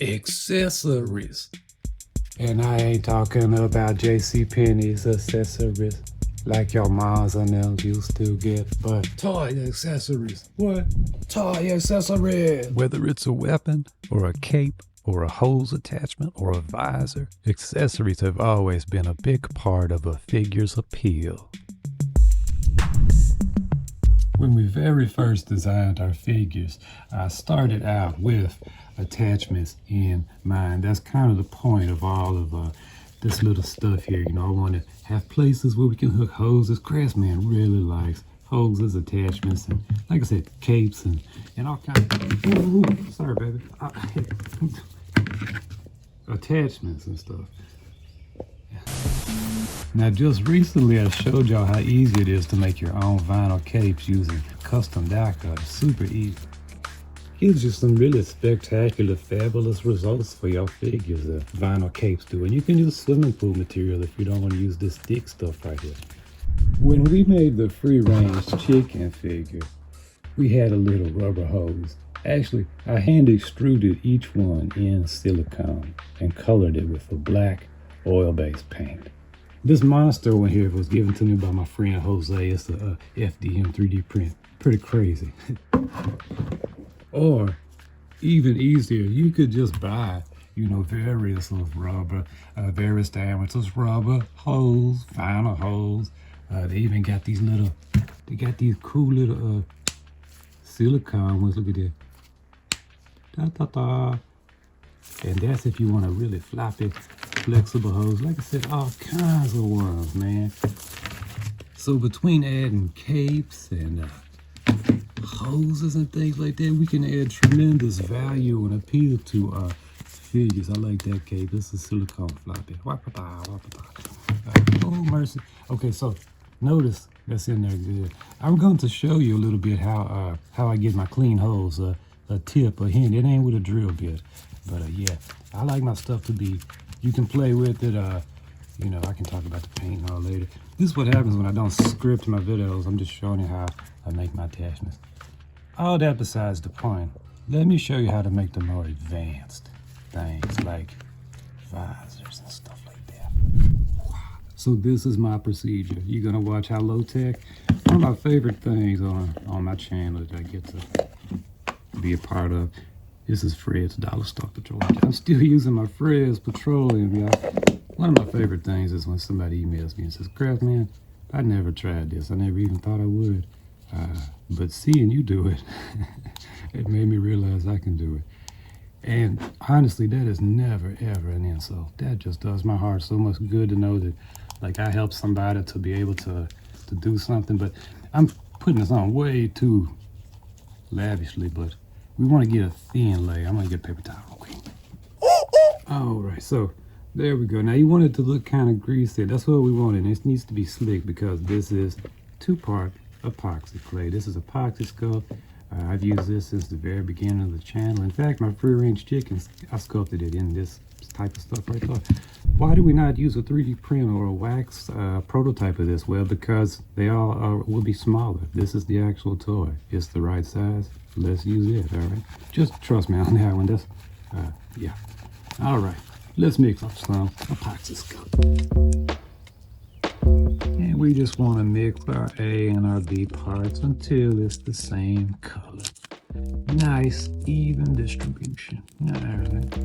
accessories. And I ain't talking about JCPenney's accessories like your moms and them used to get, but toy accessories. What? Toy accessories. Whether it's a weapon or a cape or a hose attachment or a visor, accessories have always been a big part of a figure's appeal. When we very first designed our figures, I started out with attachments in mind. That's kind of the point of all of this little stuff here. You know, I want to have places where we can hook hoses. Crafsman really likes hoses, attachments, and like I said, capes and all kinds of, ooh, sorry baby, attachments and stuff. Now just recently I showed y'all how easy it is to make your own vinyl capes using custom die cutters. Super easy. Gives you some really spectacular, fabulous results for your figures, vinyl capes do. And you can use swimming pool material if you don't want to use this thick stuff right here. When we made the free-range chicken figure, we had a little rubber hose. Actually, I hand extruded each one in silicone and colored it with a black oil-based paint. This monster one here was given to me by my friend Jose. It's a FDM 3D print. Pretty crazy. Or even easier, you could just buy, you know, various of rubber, various diameters, rubber hose, vinyl hose. They even got these little, they got these cool little silicone ones. Look at that. Da, da, da. And that's if you want a really floppy, flexible hose. Like I said, all kinds of ones, man. So between adding capes and hoses and things like that, we can add tremendous value and appeal to figures. I like that cape. This is silicone floppy. Oh, mercy. Okay, so notice that's in there good. I'm going to show you a little bit how I get my clean hose. A tip, a hint. It ain't with a drill bit. But yeah, I like my stuff to be, you can play with it. You know, I can talk about the paint and all later. This is what happens when I don't script my videos. I'm just showing you how I make my attachments. All that besides the point. Let me show you how to make the more advanced things like visors and stuff like that. So this is my procedure. You're gonna watch how low tech. One of my favorite things on my channel that I get to be a part of. This is Fred's Dollar Store Petroleum. I'm still using my Fred's Petroleum, y'all. One of my favorite things is when somebody emails me and says, Crafsman, I never tried this. I never even thought I would. But seeing you do it, it made me realize I can do it. And honestly, that is never, ever an insult. That just does my heart so much good to know that, like, I helped somebody to be able to do something. But I'm putting this on way too lavishly, but we want to get a thin layer. I'm going to get paper towel. Okay. All right, so there we go. Now you want it to look kind of greasy. That's what we wanted. It needs to be slick because this is 2-part epoxy clay. This is epoxy sculpt. I've used this since the very beginning of the channel. In fact, my free-range chickens, I sculpted it in this type of stuff right there. Why do we not use a 3D print or a wax prototype of this? Well, because they all will be smaller. This is the actual toy. It's the right size. Let's use it, all right? Just trust me on that one. That's, yeah. All right, let's mix up some epoxy sculpt. And we just want to mix our A and our B parts until it's the same color. Nice, even distribution. All right.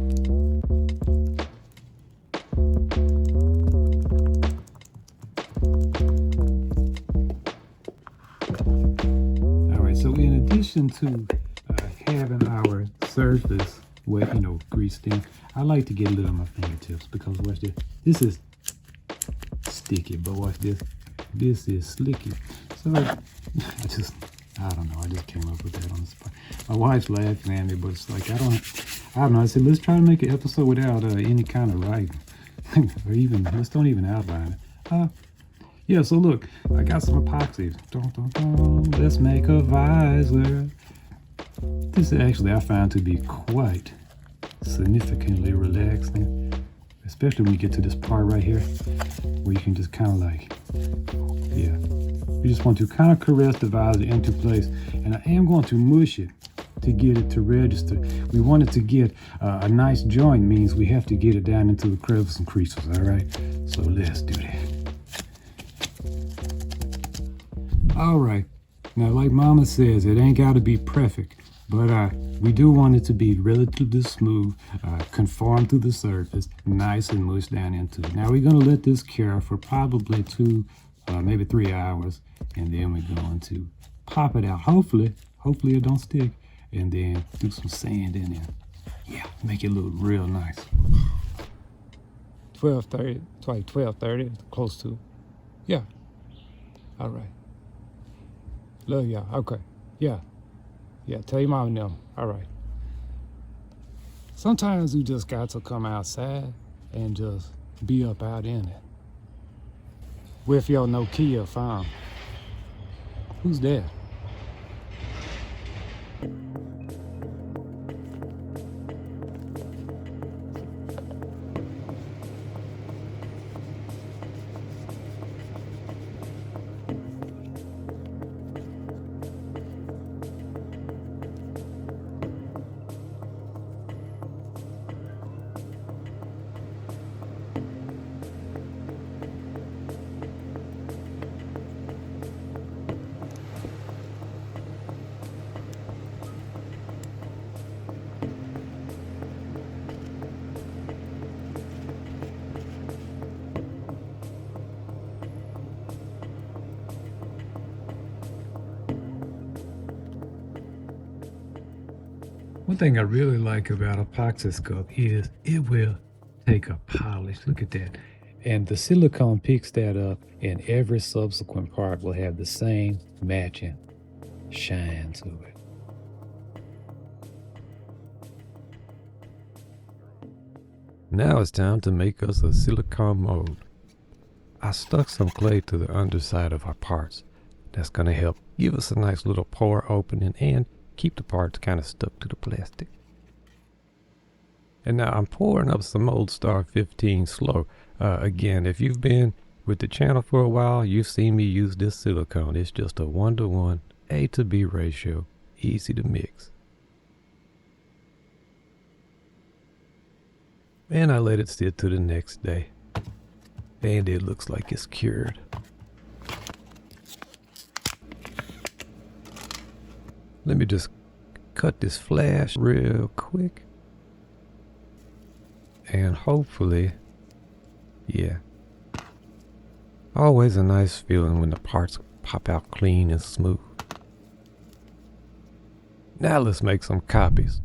All right, so in addition to having our surface wet, you know, greased in, I like to get a little on my fingertips because watch this. This is sticky, but watch this. This is slicky. So I don't know. I just came up with that on the spot. My wife's laughing at me, but it's like I don't know. I said let's try to make an episode without any kind of writing, or even let's don't even outline it. Yeah. So look, I got some epoxy. Let's make a visor. This actually I find to be quite significantly relaxing, especially when you get to this part right here where you can just kind of like, yeah, you just want to kind of caress the visor into place. And I am going to mush it to get it to register. We want it to get a nice joint, means we have to get it down into the crevices and creases, all right? So let's do that. All right, now like Mama says, it ain't got to be perfect, but we do want it to be relatively smooth, conform to the surface, nice and mushed down into it. Now we're gonna let this cure for probably 2, maybe 3 hours, and then we're going to pop it out. Hopefully it don't stick, and then do some sand in it. Yeah, make it look real nice. 12:30, it's like 12:30, close to. Yeah, all right. Love y'all, okay, yeah. Yeah, tell your mom no, all right. Sometimes you just got to come outside and just be up out in it. With your Nokia phone. Who's there? One thing I really like about epoxy sculpt is it will take a polish. Look at that. And the silicone picks that up, and every subsequent part will have the same matching shine to it. Now it's time to make us a silicone mold. I stuck some clay to the underside of our parts. That's going to help give us a nice little pore opening and keep the parts kind of stuck to the plastic. And now I'm pouring up some Old Star 15 slow. Again, if you've been with the channel for a while, you've seen me use this silicone. It's just a 1:1 A to B ratio, easy to mix. And I let it sit to the next day. And it looks like it's cured. Let me just cut this flash real quick. And hopefully, yeah. Always a nice feeling when the parts pop out clean and smooth. Now let's make some copies.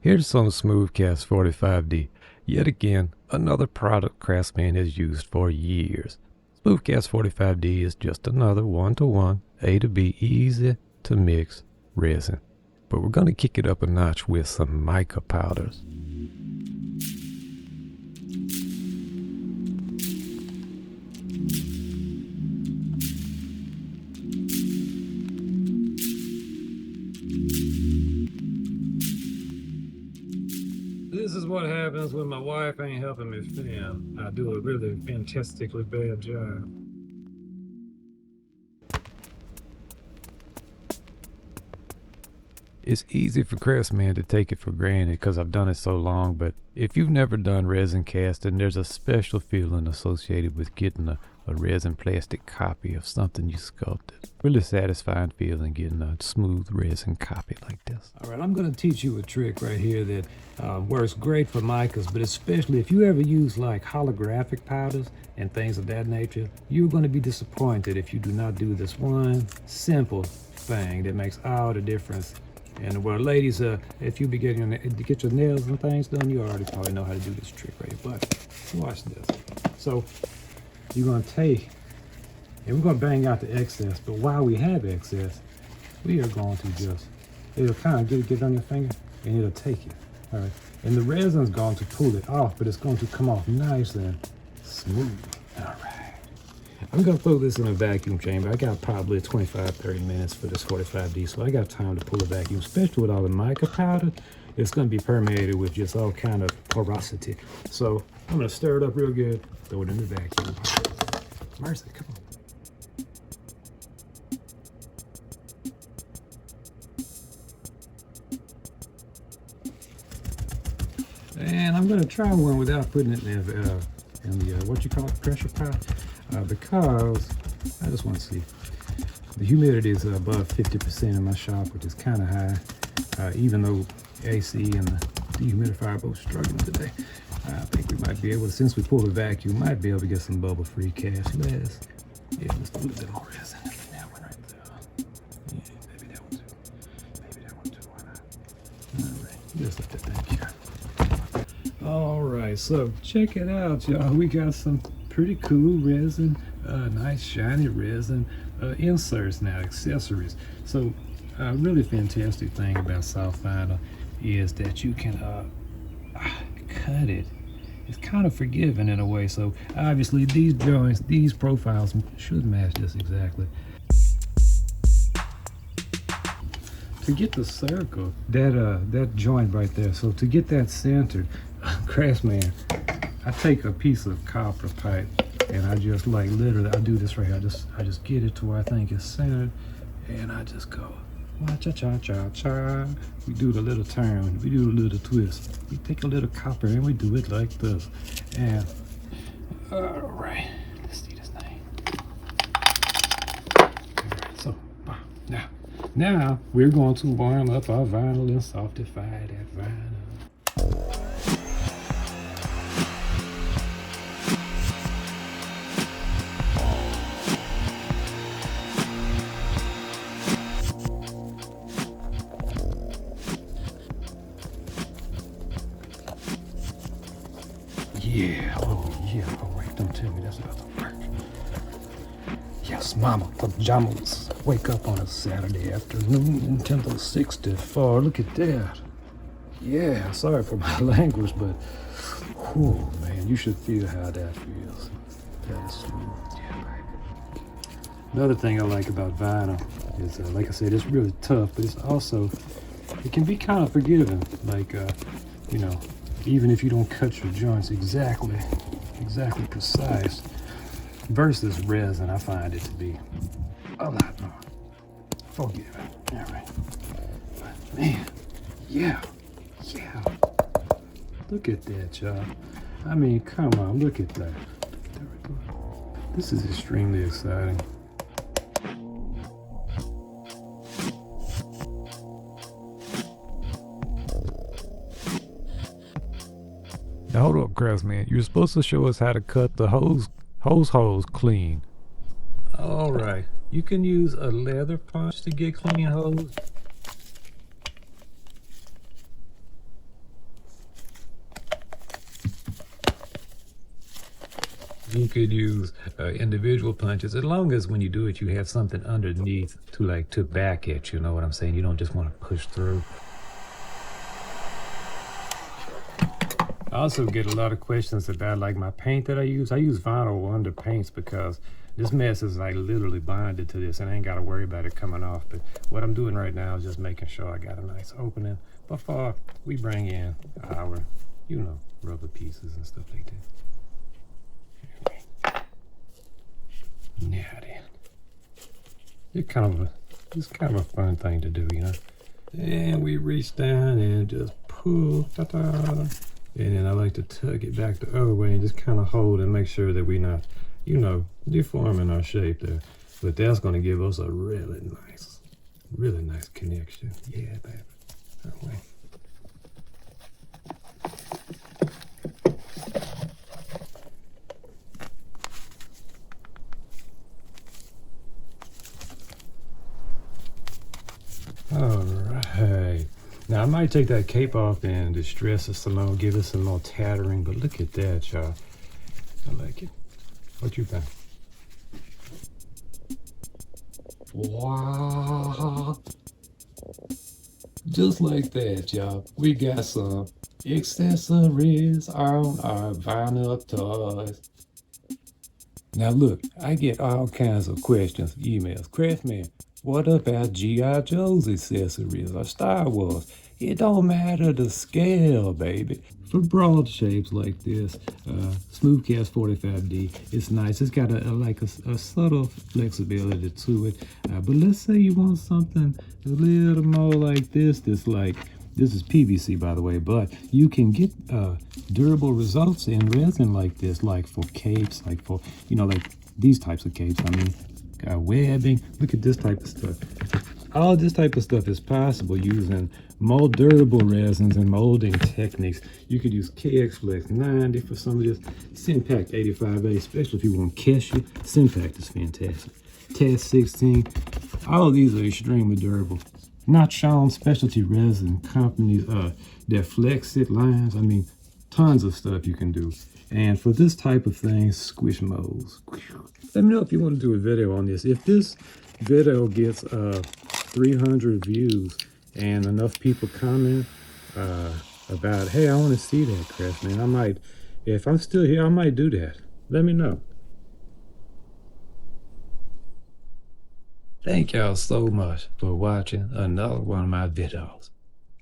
Here's some Smoothcast 45D. Yet again, another product Crafsman has used for years. Smoothcast 45D is just another 1:1 A to B easy to mix resin. But we're going to kick it up a notch with some mica powders. This is what happens when my wife ain't helping me film. I do a really fantastically bad job. It's easy for Crafsman to take it for granted because I've done it so long, but if you've never done resin casting, there's a special feeling associated with getting a resin plastic copy of something you sculpted. Really satisfying feeling getting a smooth resin copy like this. All right, I'm going to teach you a trick right here that works great for micas, but especially if you ever use like holographic powders and things of that nature, you're going to be disappointed if you do not do this one simple thing that makes all the difference. And well, ladies, if you be getting to get your nails and things done, you already probably know how to do this trick right here. But watch this. So you're gonna take, and we're gonna bang out the excess. But while we have excess, we are going to just, it'll kind of get on your finger, and it'll take it. All right. And the resin's going to pull it off, but it's going to come off nice and smooth. All right. I'm gonna throw this in a vacuum chamber. I got probably 25-30 minutes for this 45D, so I got time to pull a vacuum, especially with all the mica powder. It's gonna be permeated with just all kind of porosity. So I'm gonna stir it up real good, throw it in the vacuum. Mercy, come on. And I'm gonna try one without putting it in the what you call it, pressure pot, because I just want to see. The humidity is above 50% in my shop, which is kind of high, even though AC and the dehumidifier are both struggling today. I think we might be able to, since we pulled a vacuum, might be able to get some bubble-free cast less. Yeah, just a little bit more resin in that one right there. Yeah, maybe that one too. Maybe that one too. Why not? All right, just let that thing here. All right, so check it out, y'all. We got some pretty cool resin, nice shiny resin inserts now, accessories. So really fantastic thing about soft vinyl is that you can cut it. It's kind of forgiving in a way. So obviously these joints, these profiles should match this exactly. To get the circle, that joint right there, so to get that centered, Crafsman, I take a piece of copper pipe and I just like literally, I do this right here. I just get it to where I think it's centered, and I just go cha-cha-cha-cha. We do the little turn, we do the little twist. We take a little copper and we do it like this. And all right, let's see this thing. All right, so now we're going to warm up our vinyl and softify that vinyl. Yeah, oh yeah, all right, don't tell me that's about to work. Yes, mama, pajamas. Wake up on a Saturday afternoon, Nintendo 64, look at that. Yeah, sorry for my language, but, oh man, you should feel how that feels. That's smooth, yeah, baby. Another thing I like about vinyl is, like I said, it's really tough, but it's also, it can be kind of forgiving, like, you know, even if you don't cut your joints exactly precise, versus resin, I find it to be a lot more forgiving. All right, but man, yeah, look at that, y'all. I mean, come on, look at that. This is extremely exciting. Now hold up, Crafsman. You're supposed to show us how to cut the hose clean. All right. You can use a leather punch to get clean hose. You could use individual punches, as long as when you do it, you have something underneath to back it. You know what I'm saying? You don't just want to push through. I also get a lot of questions about like my paint that I use. I use vinyl under paints because this mess is like literally bonded to this and I ain't got to worry about it coming off. But what I'm doing right now is just making sure I got a nice opening before we bring in our, you know, rubber pieces and stuff like that. Now then, it's kind of a fun thing to do, you know. And we reach down and just pull, ta-ta. And then I like to tug it back the other way and just kind of hold and make sure that we're not, you know, deforming our shape there. But that's going to give us a really nice connection. Yeah, baby. That way. All right. Now I might take that cape off and distress it some more, give it some more tattering, but look at that, y'all. I like it. What you think? Wow. Just like that, y'all. We got some accessories on our vinyl toys. Now look, I get all kinds of questions, emails. Crafsman, what about G.I. Joe's accessories or Star Wars? It don't matter the scale, baby. For broad shapes like this, Smoothcast 45D, it's nice. It's got a subtle flexibility to it. But let's say you want something a little more like this, that's like This is PVC, by the way, but you can get durable results in resin like this, like for capes, like for, you know, like these types of capes. I mean, webbing. Look at this type of stuff. All this type of stuff is possible using more durable resins and molding techniques. You could use KX Flex 90 for some of this. Synpact 85A, especially if you want Kesha. Synpact is fantastic. Test 16. All of these are extremely durable. Not shown specialty resin companies that flex it lines. I mean, tons of stuff you can do. And for this type of thing, squish molds. Let me know if you want to do a video on this. If this video gets 300 views and enough people comment about, hey, I want to see that, Crafsman, I might, if I'm still here, I might do that. Let me know. Thank y'all so much for watching another one of my videos.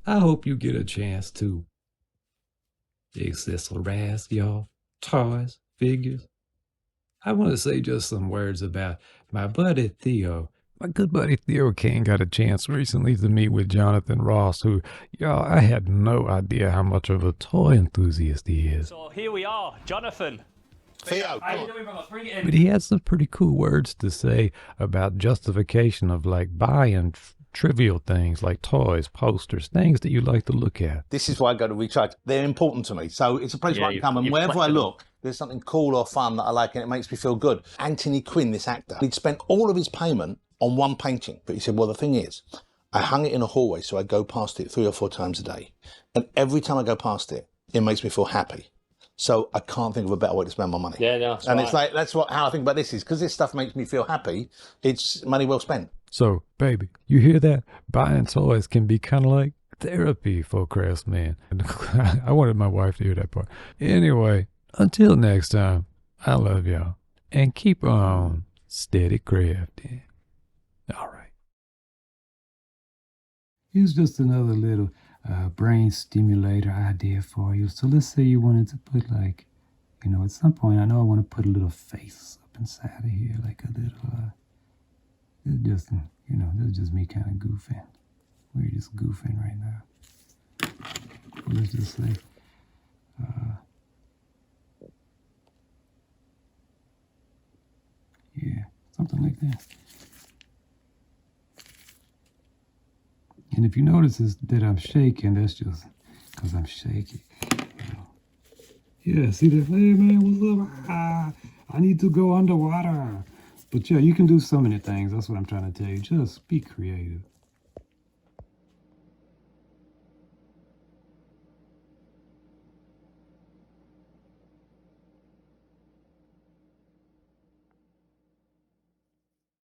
I hope you get a chance to accessorize your toys, figures. I want to say just some words about my buddy Theo. My good buddy Theo King got a chance recently to meet with Jonathan Ross, who, y'all, I had no idea how much of a toy enthusiast he is. So here we are, Jonathan. Theo, How you doing, brother? Bring it in. But he had some pretty cool words to say about justification of like buying trivial things like toys, posters, things that you like to look at. this is why I go to Recharge. They're important to me. So it's a place where I can come, and wherever I look, there's something cool or fun that I like, and it makes me feel good. Anthony Quinn, this actor, he'd spent all of his payment on one painting. But he said, well, the thing is, I hung it in a hallway, so I go past it 3 or 4 times a day. And every time I go past it, it makes me feel happy. So I can't think of a better way to spend my money. Yeah, no, that's and right. it's like, that's how I think about this is, because this stuff makes me feel happy, it's money well spent. So, baby, you hear that? Buying toys can be kind of like therapy for Crafsman. I wanted my wife to hear that part. Anyway, until next time, I love y'all. And keep on steady crafting. All right. Here's just another little brain stimulator idea for you. So let's say you wanted to put, like, you know, at some point, I know I want to put a little face up inside of here, like a little, it's just, you know, this is just me kind of goofing. We're just goofing right now. Let's just say, yeah, something like that. And if you notice that I'm shaking, that's just because I'm shaky. Yeah, see that? Hey man, what's up? I need to go underwater. But yeah, you can do so many things. That's what I'm trying to tell you. Just be creative.